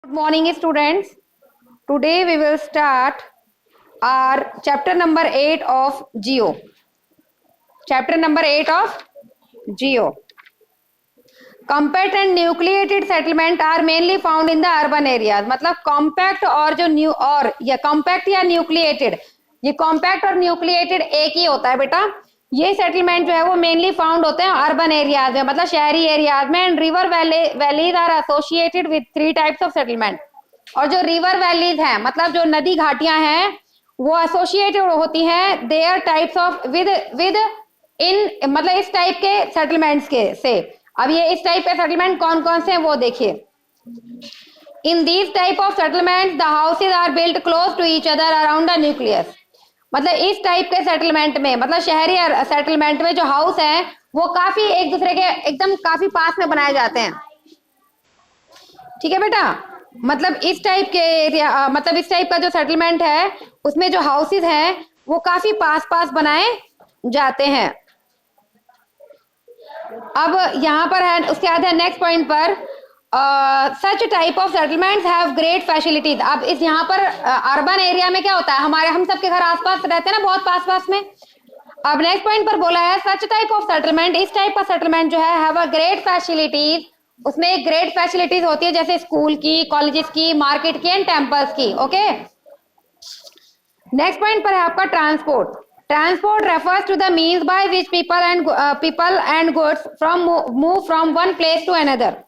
Good morning, students. Today we will start our chapter number 8 of Geo. Chapter number 8 of Geo. Compact and nucleated settlement are mainly found in the urban areas. मतलब compact और जो new और या compact या nucleated, ये compact और nucleated एक ही होता है बेटा. ये सेटलमेंट जो है वो मेनली फाउंड होते हैं अर्बन एरियाज में, मतलब शहरी एरियाज में. And river valleys are associated with 3 types of settlement. और जो रिवर वैलीज हैं, मतलब जो नदी घाटियां हैं, वो एसोसिएटेड होती हैं there types of with in, मतलब इस टाइप के सेटलमेंट्स के से. अब ये इस टाइप के सेटलमेंट कौन कौन से हैं वो देखिए. In these type of settlement the houses are built close to each other around the nucleus. मतलब इस टाइप के सेटलमेंट में, मतलब शहरी सेटलमेंट में जो हाउस है वो काफी एक दूसरे के एकदम काफी पास में बनाए जाते हैं. ठीक है बेटा. मतलब इस टाइप के एरिया, मतलब इस टाइप का जो सेटलमेंट है उसमें जो हाउसेज हैं वो काफी पास पास बनाए जाते हैं. अब यहाँ पर है, उसके बाद है नेक्स्ट पॉइंट पर, such type of settlements have great facilities. अब इस यहाँ पर अर्बन एरिया में क्या होता है, हमारे हम सबके घर आसपास रहते हैं ना, बहुत पास पास में. अब नेक्स्ट पॉइंट पर बोला है सच टाइप ऑफ सेटलमेंट, इस टाइप का सेटलमेंट जो है हैव अ ग्रेट फैसिलिटीज. उसमें एक ग्रेट फैसिलिटीज होती है, जैसे स्कूल की, कॉलेजेस की, मार्केट की एंड टेम्पल्स की. ओके. नेक्स्ट पॉइंट पर है आपका transport. Transport refers to the means by which people and goods move from one place to another.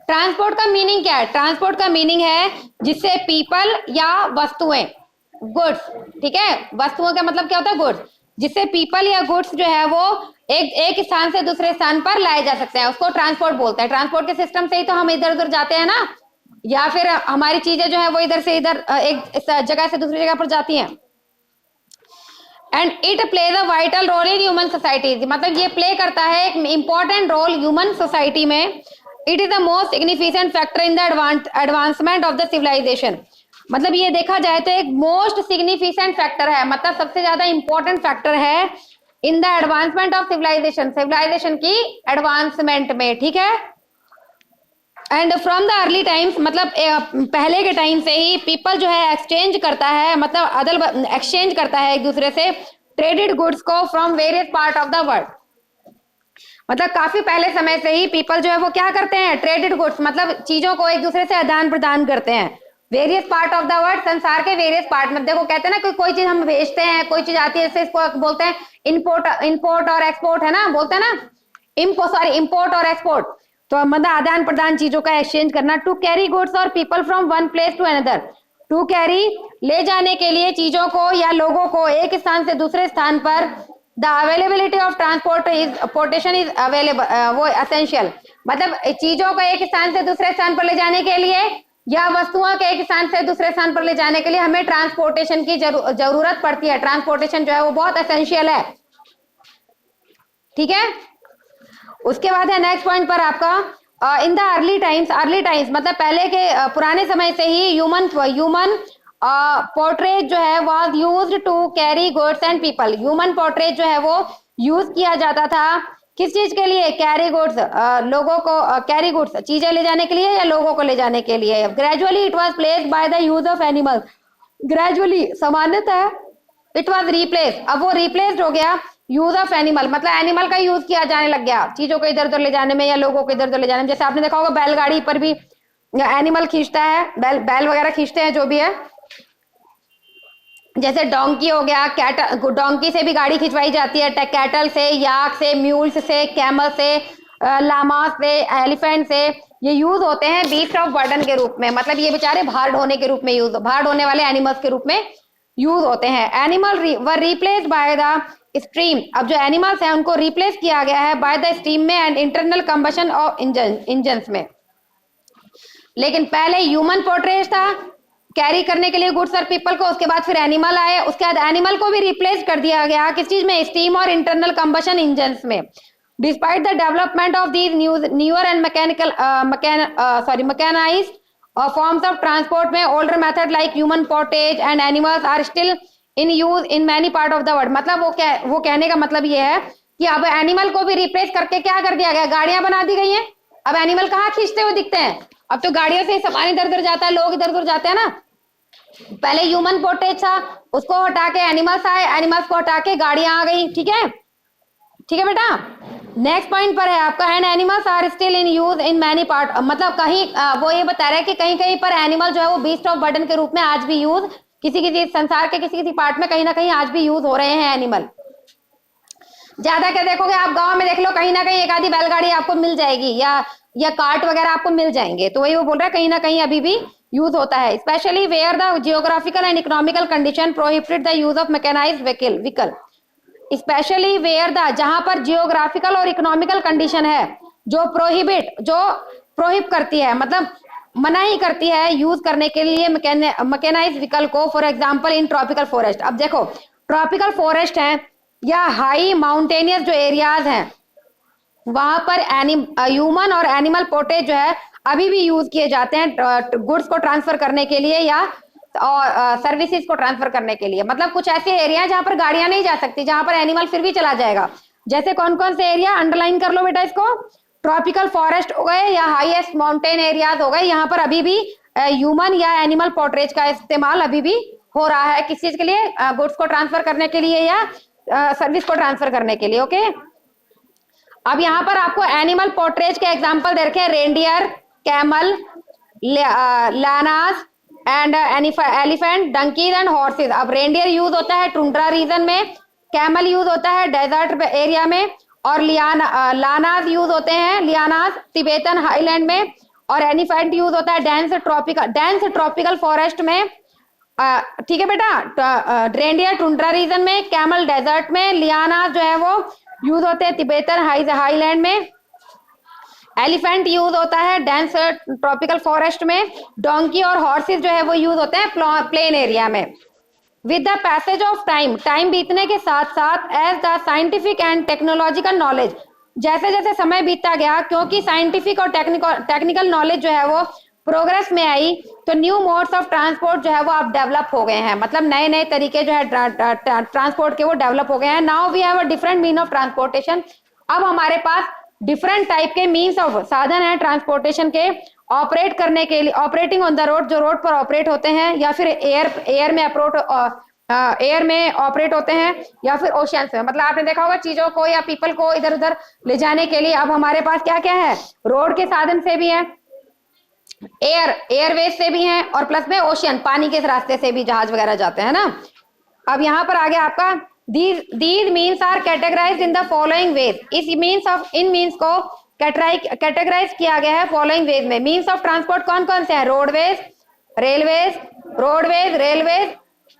Transport का मीनिंग क्या है? ट्रांसपोर्ट का मीनिंग है जिससे पीपल या वस्तुएं, गुड्स, ठीक है, वस्तुओं का मतलब क्या होता है? गुड्स. जिससे पीपल या गुड्स जो है वो एक स्थान से दूसरे स्थान पर लाए जा सकते हैं, उसको ट्रांसपोर्ट बोलते हैं. ट्रांसपोर्ट के सिस्टम से ही तो हम इधर उधर जाते हैं ना, या फिर हमारी चीजें जो है वो इधर से इधर एक जगह से दूसरी जगह पर जाती हैं. And it plays a vital role in human society. मतलब ये प्ले करता है एक इंपॉर्टेंट रोल ह्यूमन सोसाइटी में. It is the most significant factor in the advancement of the civilisation. मतलब ये देखा जाए तो एक मोस्ट सिग्निफिकेंट फैक्टर है, मतलब सबसे ज्यादा इंपॉर्टेंट फैक्टर है in the advancement of civilisation, civilisation की एडवांसमेंट में. ठीक है. And from the early times, मतलब पहले के टाइम से ही पीपल जो है एक्सचेंज करता है, मतलब अदल एक्सचेंज करता है एक दूसरे से ट्रेडेड गुड्स को from various part of the world. मतलब काफी पहले समय से ही पीपल जो है वो क्या करते हैं? ट्रेडेड गुड्स, मतलब चीजों को एक दूसरे से आदान प्रदान करते हैं. Various part of the world, संसार के वेरियस पार्ट में. देखो कहते हैं ना, कोई चीज हम भेजते हैं, कोई चीज आती है, जैसे इसको बोलते हैं इंपोर्ट और एक्सपोर्ट, है ना, बोलते हैं ना, इंपोर्ट और एक्सपोर्ट. तो मतलब आदान प्रदान, चीजों का एक्सचेंज करना. टू कैरी गुड्स और people from one place to another. To carry, ले जाने के लिए चीजों को या लोगों को एक स्थान से दूसरे स्थान पर. The availability of transportation is available, वो एसेंशियल. मतलब चीजों को एक स्थान से दूसरे स्थान पर ले जाने के लिए या वस्तुओं के एक स्थान से दूसरे स्थान पर ले जाने के लिए हमें ट्रांसपोर्टेशन की जरूरत पड़ती है. ट्रांसपोर्टेशन जो है वो बहुत एसेंशियल है. ठीक है. उसके बाद है नेक्स्ट पॉइंट पर आपका, इन द अर्ली टाइम्स मतलब पहले के पुराने समय से ही ह्यूमन पोर्ट्रेट जो है was used to carry goods and people. Human portrait जो है वो यूज किया जाता था किस चीज के लिए? कैरी गुड्स, लोगों को कैरी गुड्स, चीजें ले जाने के लिए या लोगों को ले जाने के लिए. Gradually it was placed by the use of animals. Gradually, सामान्यतः इट वाज रिप्लेस, अब वो रिप्लेस्ड हो गया यूज ऑफ एनिमल, मतलब एनिमल का यूज किया जाने लग गया चीजों को इधर उधर ले जाने में या लोगों को इधर उधर ले जाने में. जैसे आपने देखा होगा बैलगाड़ी पर भी एनिमल खींचता है, बैल वगैरह खींचते हैं जो भी है. जैसे डोंकी हो गया, कैटल, डोंकी से भी गाड़ी खिंचवाई जाती है, कैटल से, याक से, म्यूल्स से, कैमल से, लामा से, एलिफेंट से. ये यूज होते हैं बीस्ट ऑफ बर्डन के रूप में, मतलब ये बेचारे भार ढोने के रूप में यूज, भार ढोने वाले एनिमल्स के रूप में यूज होते हैं. Animal were replaced by the stream. अब जो एनिमल्स हैं उनको रिप्लेस किया गया है बाय द स्टीम में and internal combustion of engines में. लेकिन पहले ह्यूमन पोर्ट्रेट था कैरी करने के लिए गुड्स और पीपल को, उसके बाद फिर एनिमल आए, उसके बाद एनिमल को भी रिप्लेस कर दिया गया किस चीज में? स्टीम और इंटरनल कंबशन इंजन्स में. Despite the development of these newer and mechanised forms of transport में older method like human portrait and animals are still in use in many part of the world. मतलब वो कहने का मतलब ये है कि अब एनिमल को भी रिप्लेस करके क्या कर दिया गया? गाड़ियां बना दी गई हैं. अब एनिमल कहाँ खींचते हुए दिखते हैं? अब तो गाड़ियों से सामान इधर उधर जाता है, लोग इधर उधर जाते हैं ना। पहले ह्यूमन पोर्ट्रेट था, उसको हटा के एनिमल्स आए, एनिमल्स को हटा के गाड़ियां आ गई। ठीक है, ठीक है बेटा। नेक्स्ट पॉइंट पर है आपका, and animals are still in use in many part, मतलब कहीं वो ये बता रहा है कि कहीं कहीं पर एनिमल जो है वो बीस्ट ऑफ बर्डन के रूप में आज भी यूज, किसी किसी संसार के किसी किसी पार्ट में कहीं ना कहीं आज भी यूज हो रहे हैं एनिमल। ज्यादा क्या देखोगे आप, गांव में देख लो कहीं ना कहीं एक आधी बैलगाड़ी आपको मिल जाएगी, या कार्ट वगैरह आपको मिल जाएंगे। तो वही वो बोल रहा है कहीं ना कहीं अभी भी यूज होता है, specially where the geographical and economical condition prohibited the use of mechanised vehicle. Specially where the, जहां पर जियोग्राफिकल और इकोनॉमिकल कंडीशन है जो प्रोहिब करती है, मतलब मना ही करती है यूज करने के लिए मैकेनाइज्ड व्हीकल को। For example in tropical forest, अब देखो ट्रॉपिकल फॉरेस्ट है या हाई माउंटेनियस जो एरियाज हैं, वहां पर ह्यूमन और एनिमल पोर्ट्रेट जो है अभी भी यूज किए जाते हैं गुड्स को ट्रांसफर करने के लिए या और सर्विसेज को ट्रांसफर करने के लिए। मतलब कुछ ऐसे एरिया जहां पर गाड़ियां नहीं जा सकती, जहां पर एनिमल फिर भी चला जाएगा। जैसे कौन कौन से एरिया, अंडरलाइन कर लो बेटा इसको, ट्रॉपिकल फॉरेस्ट हो गए या हाईएस्ट माउंटेन एरियाज हो गए, यहाँ पर अभी भी ह्यूमन या एनिमल पोर्ट्रेट का इस्तेमाल अभी भी हो रहा है। किस चीज के लिए, गुड्स को ट्रांसफर करने के लिए या सर्विस को ट्रांसफर करने के लिए। ओके, अब यहाँ पर आपको एनिमल पोर्ट्रेट के एग्जांपल दे रखे हैं, reindeer, camel, llamas and elephant, donkeys and horses. अब रेंडियर यूज होता है टुंड्रा रीजन में, कैमल यूज होता है डेजर्ट एरिया में, और लानास यूज होते हैं, लियानास तिबेतन हाईलैंड में, और एलिफेंट यूज होता है डेंस ट्रॉपिकल फॉरेस्ट में। ठीक है बेटा, रेंडियर टुंड्रा रीजन में, कैमल डेजर्ट में, लियानास जो है वो यूज होते हैं तिबेतन हाईलैंड में, एलिफेंट यूज होता है डेंस ट्रॉपिकल फॉरेस्ट में, डोंकी और हॉर्सेस जो है वो यूज होते हैं प्लेन एरिया में। With the passage of time बीतने के साथ साथ as the scientific and technological knowledge, जैसे जैसे समय बीतता गया, क्योंकि साइंटिफिक और टेक्निकल नॉलेज जो है वो प्रोग्रेस में आई, तो न्यू मोड्स ऑफ ट्रांसपोर्ट जो है वो अब डेवलप हो गए हैं। मतलब नए नए तरीके जो है ट्रांसपोर्ट के वो डेवलप हो गए हैं। Now we have a different mean of transportation, अब हमारे पास डिफरेंट टाइप के मीन्स ऑफ साधन है ट्रांसपोर्टेशन के ऑपरेट करने के लिए। ऑपरेटिंग ऑन द रोड, जो रोड पर ऑपरेट होते हैं, या फिर एयर में ऑपरेट होते हैं, या फिर ओशियंस में। मतलब आपने देखा होगा चीजों को या पीपल को इधर उधर ले जाने के लिए अब हमारे पास क्या क्या है, रोड के साधन से भी है, एयरवेज से भी हैं, और प्लस में ओशियन पानी के रास्ते से भी जहाज वगैरह जाते हैं ना। अब यहाँ पर आगे आपका these means are categorized in the following ways। इन मीन्स को कैटेगराइज किया गया है फॉलोइंग वेज में। मीन्स ऑफ ट्रांसपोर्ट कौन कौन से हैं, रोडवेज, रेलवेज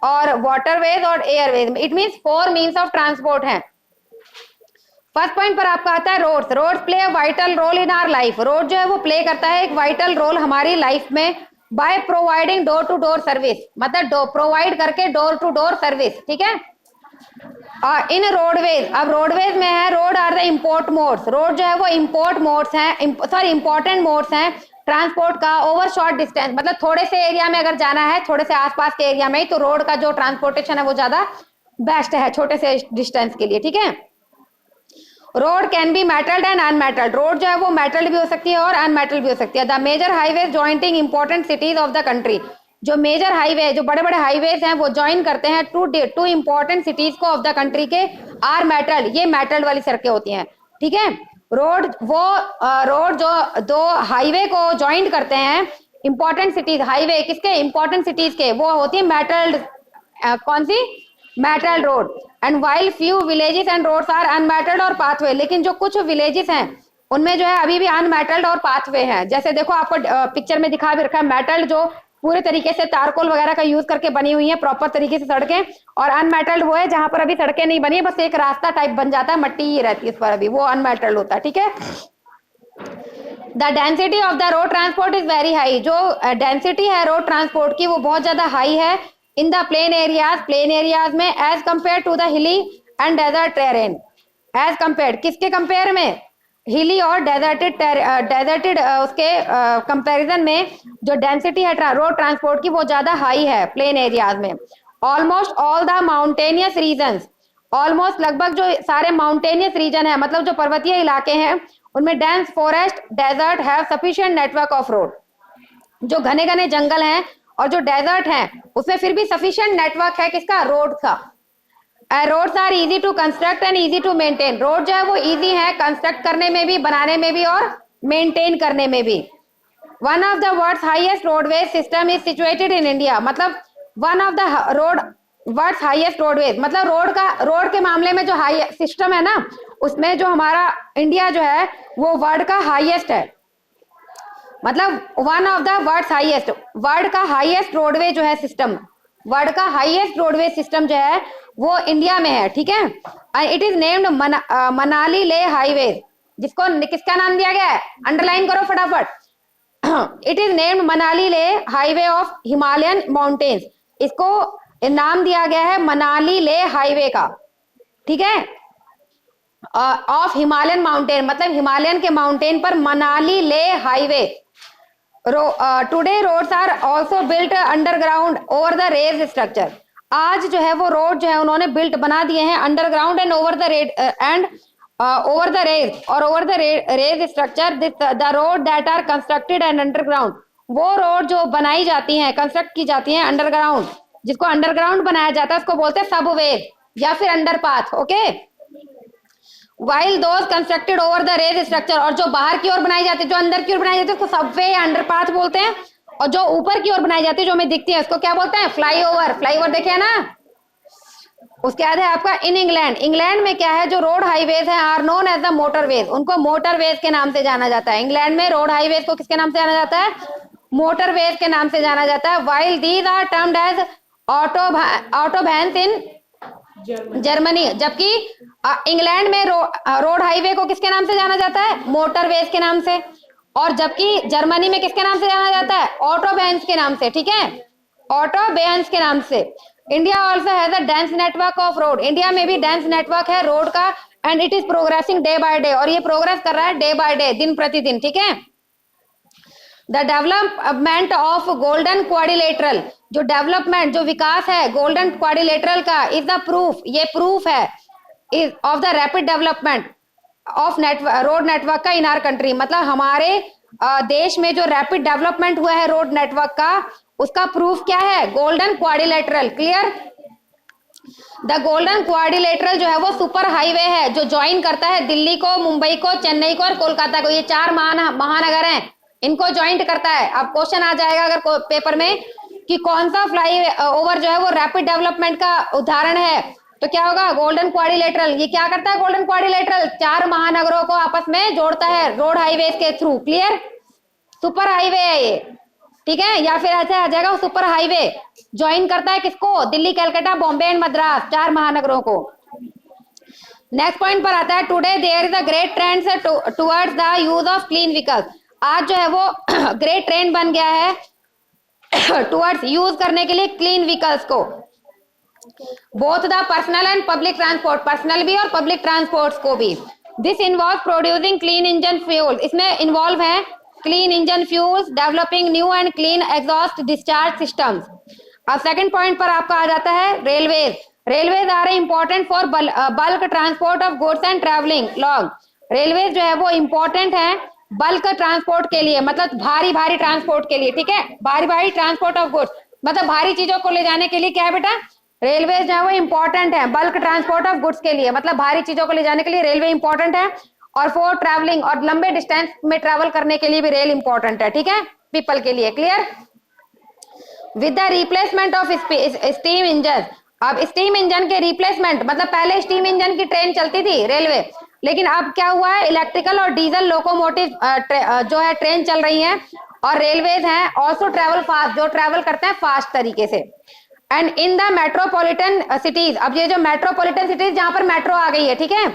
और वाटरवेज और airways. It means 4 means of transport हैं। फर्स्ट पॉइंट पर आपका आता है roads. Roads play a vital role in our life. Road जो है वो प्ले करता है एक वाइटल रोल हमारी लाइफ में by providing door to door service, मतलब प्रोवाइड करके डोर टू डोर सर्विस। ठीक है, इन रोडवेज, अब रोडवेज में है, road are the import modes. Road जो है वो इंपोर्ट मोड्स हैं, इंपॉर्टेंट मोड्स हैं ट्रांसपोर्ट का ओवर शॉर्ट डिस्टेंस, मतलब थोड़े से एरिया में अगर जाना है, थोड़े से आसपास के एरिया में, तो रोड का जो ट्रांसपोर्टेशन है वो ज्यादा बेस्ट है छोटे से डिस्टेंस के लिए। ठीक है, road can be metalled and unmetalled. Road जो है वो मेटल्ड भी हो सकती है और अनमेटल्ड भी हो सकती है। The major highway jointing important cities of the country. जो मेजर हाईवे, जो बड़े बड़े हाईवेज हैं वो ज्वाइन करते हैं टू इंपॉर्टेंट सिटीज को ऑफ द कंट्री के, आर मेटल्ड, ये मेटल्ड वाली सड़कें होती हैं। ठीक है, रोड जो 2 हाईवे को ज्वाइन करते हैं, इंपॉर्टेंट सिटीज, हाईवे किसके, इंपॉर्टेंट सिटीज के, वो होती है मेटल्ड, कौन सी, metalled road. And while few villages and roads are unmetalled और पाथवे, लेकिन जो कुछ विलेजेस हैं उनमें जो है अभी भी अनमेटल्ड और पाथवे हैं। जैसे देखो आपको पिक्चर में दिखा भी रखा है, मेटल्ड जो पूरे तरीके से तारकोल वगैरह का यूज करके बनी हुई है प्रॉपर तरीके से सड़कें, और अनमेटल्ड वो है जहां पर अभी सड़कें नहीं बनी है, बस एक रास्ता टाइप बन जाता है, मट्टी ही रहती है इस पर, अभी वो अनमेटल्ड होता है। ठीक है, the density of the road transport is very high. जो डेंसिटी है रोड ट्रांसपोर्ट की वो बहुत ज्यादा हाई है इन द प्लेन एरियाज में, as compare to the hilly and desert terrain. As compare, किसके कंपेयर में, हिली और डेजर्टेड उसके कंपैरिजन में जो डेंसिटी है रोड ट्रांसपोर्ट की वो ज्यादा हाई है प्लेन एरियाज में। Almost all the mountainous regions, almost लगभग जो सारे माउंटेनियस रीजन है, मतलब जो पर्वतीय इलाके हैं, उनमें dense forest desert have sufficient network of road. जो घने घने जंगल हैं और जो डेजर्ट है उसमें फिर भी सफिशिएंट नेटवर्क है किसका, रोड का। Roads are easy to construct and easy to maintain, road जो है वो इजी है कंस्ट्रक्ट करने में भी, बनाने में भी और मेंटेन करने में भी। One of the world's highest roadways system is situated in India, मतलब one of the world's highest roadways, मतलब रोड के मामले में जो हाई सिस्टम है ना, उसमें जो हमारा इंडिया जो है वो वर्ल्ड का हाईएस्ट है, मतलब वन ऑफ द वर्ल्ड का हाईएस्ट रोडवे जो है सिस्टम, वर्ल्ड का हाईएस्ट रोडवे सिस्टम जो है वो इंडिया में है, ठीक है। It is named Manali Leh highway, जिसको किसका नाम दिया गया है, अंडरलाइन करो फटाफट। It is named Manali Leh highway of Himalayan mountains, इसको नाम दिया गया है मनाली ले हाईवे का, ठीक है, ऑफ हिमालयन माउंटेन, मतलब हिमालयन के माउंटेन पर Manali Leh highway. Today roads are also built underground over the raise structure, आज जो है वो रोड जो है उन्होंने बिल्ट बना दिए हैं underground and over the red and over the rays और over the raise structure, the road that are constructed and underground, वो रोड जो बनाई जाती हैं, कंस्ट्रक्ट की जाती हैं अंडरग्राउंड, जिसको अंडरग्राउंड बनाया जाता है उसको बोलते हैं सबवे या फिर underpath, okay. While those constructed over the raise structure, और जो बाहर की ओर बनाई जाती है, जो अंदर की ओर बनाई जाती है उसको सबवे या अंडरपाथ बोलते हैं, और जो ऊपर की ओर बनाई जाती है जो हमें दिखती है उसको क्या बोलते हैं, फ्लाईओवर। फ्लाईओवर देखे ना। उसके बाद है आपका इन इंग्लैंड, इंग्लैंड में क्या है, जो रोड हाईवेज है are known as the motorways, उनको मोटरवेज के नाम से जाना जाता है। इंग्लैंड में रोड हाईवेज को किसके नाम से जाना जाता है, मोटरवेज के नाम से जाना जाता है। While these are termed as autobahns in Germany, जबकि इंग्लैंड में रोड हाईवे को किसके नाम से जाना जाता है, मोटरवेज के नाम से, और जबकि जर्मनी में किसके नाम से जाना जाता है, ऑटोबैन्स के नाम से, ठीक है, ऑटोबैन्स के नाम से। India also has a dense network of road, India में भी डेंस नेटवर्क है रोड का, and it is progressing day by day, और ये प्रोग्रेस कर रहा है डे बाय डे, दिन प्रतिदिन, ठीक है। The development of golden quadrilateral, जो डेवलपमेंट जो विकास है गोल्डन क्वाड्रिलेटरल का, इज द प्रूफ, ये प्रूफ है is of the rapid development of road network का इन आवर कंट्री, मतलब हमारे देश में जो रैपिड डेवलपमेंट हुआ है रोड नेटवर्क का, उसका प्रूफ क्या है, golden quadrilateral. Clear. The golden quadrilateral जो है वो सुपर हाईवे है जो ज्वाइन करता है दिल्ली को, मुंबई को, चेन्नई को और कोलकाता को, ये 4 महानगर हैं, इनको ज्वाइंट करता है। अब क्वेश्चन आ जाएगा अगर पेपर में कि कौन सा फ्लाई ओवर जो है वो रैपिड डेवलपमेंट का उदाहरण है, तो क्या होगा, गोल्डन क्वाड्रिलेटरल। ये क्या करता है गोल्डन क्वाड्रिलेटरल, 4 महानगरों को आपस में जोड़ता है रोड हाईवे के थ्रू। क्लियर। सुपर हाईवे है ये, ठीक है, या फिर ऐसे आ जाएगा सुपर हाईवे ज्वाइन करता है किसको, दिल्ली, कलकत्ता, बॉम्बे एंड मद्रास, 4 महानगरों को। नेक्स्ट पॉइंट पर आता है, today there is a great trend towards the use of clean vehicles, आज जो है वो ग्रेट ट्रेंड बन गया है टुवर्ड्स यूज करने के लिए क्लीन व्हीकल्स को, both the personal and public transport, personal भी और पब्लिक ट्रांसपोर्ट को भी। This involve producing clean engine fuel, इसमें इन्वॉल्व है clean engine fuels, developing new and clean exhaust discharge systems. अब सेकंड पॉइंट पर आपका आ जाता है railways. Railways are important for bulk transport of goods and travelling long, railways जो है वो इंपॉर्टेंट है बल्क ट्रांसपोर्ट के लिए, मतलब भारी भारी ट्रांसपोर्ट के लिए, ठीक है, भारी भारी ट्रांसपोर्ट ऑफ गुड्स, मतलब भारी चीजों को ले जाने के लिए क्या है बेटा, रेलवेज जो है वो इंपॉर्टेंट है बल्क ट्रांसपोर्ट ऑफ गुड्स के लिए, मतलब भारी चीजों को ले जाने के लिए रेलवे इंपॉर्टेंट है, और फॉर ट्रैवलिंग और लंबे डिस्टेंस में ट्रैवल करने के लिए भी रेल इंपॉर्टेंट है, ठीक है, पीपल के लिए। Clear. With the replacement of steam engine, अब स्टीम इंजन के रिप्लेसमेंट, मतलब पहले स्टीम इंजन की ट्रेन चलती थी रेलवे, लेकिन अब क्या हुआ है, इलेक्ट्रिकल और डीजल लोकोमोटिव जो है ट्रेन चल रही है, और रेलवेज हैं ऑल्सो ट्रैवल फास्ट, जो ट्रैवल करते हैं फास्ट तरीके से। And in the metropolitan cities, अब ये जो मेट्रोपॉलिटन सिटीज जहां पर मेट्रो आ गई है, ठीक है,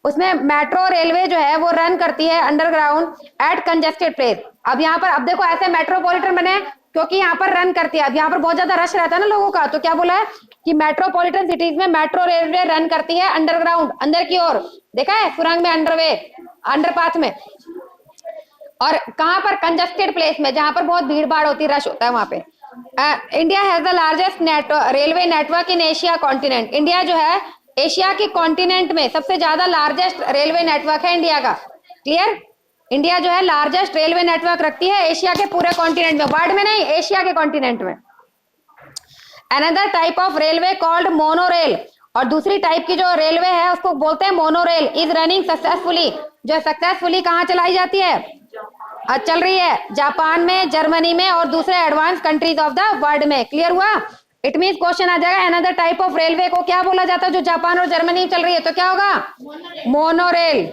उसमें मेट्रो रेलवे जो है वो रन करती है अंडरग्राउंड एट कंजेस्टेड प्लेस। अब यहाँ पर, अब देखो ऐसे मेट्रोपॉलिटन बने क्योंकि यहाँ पर रन करती है, अब यहाँ पर बहुत ज्यादा रश रहता है ना लोगों का, तो क्या बोला है कि मेट्रोपॉलिटन सिटीज में मेट्रो रेलवे रन करती है अंडरग्राउंड, अंदर की ओर, देखा है सुरंग में, अंडरवे, अंडरपाथ में, और कहां पर, कंजेस्टेड प्लेस में, जहां पर बहुत भीड़ भाड़ होती है, रश होता है वहां पे। India has the largest railway network in Asia continent, India जो है एशिया के कॉन्टिनेंट में सबसे ज्यादा लार्जेस्ट रेलवे नेटवर्क है इंडिया का। क्लियर। इंडिया जो है लार्जेस्ट रेलवे नेटवर्क रखती है एशिया के पूरे कॉन्टिनेंट में, वर्ल्ड में नहीं, एशिया के कॉन्टिनेंट में। Another type of railway called monorail, और दूसरी टाइप की जो रेलवे है उसको बोलते हैं मोनोरेल, इज रनिंग सक्सेसफुली, जो सक्सेसफुली कहाँ चलाई जाती है, चल रही है जापान में, जर्मनी में और दूसरे advance countries of the world में। क्लियर हुआ? इट मींस क्वेश्चन आ जाएगा अनदर टाइप ऑफ रेलवे को क्या बोला जाता है जो जापान और जर्मनी में चल रही है, तो क्या होगा, मोनोरेल।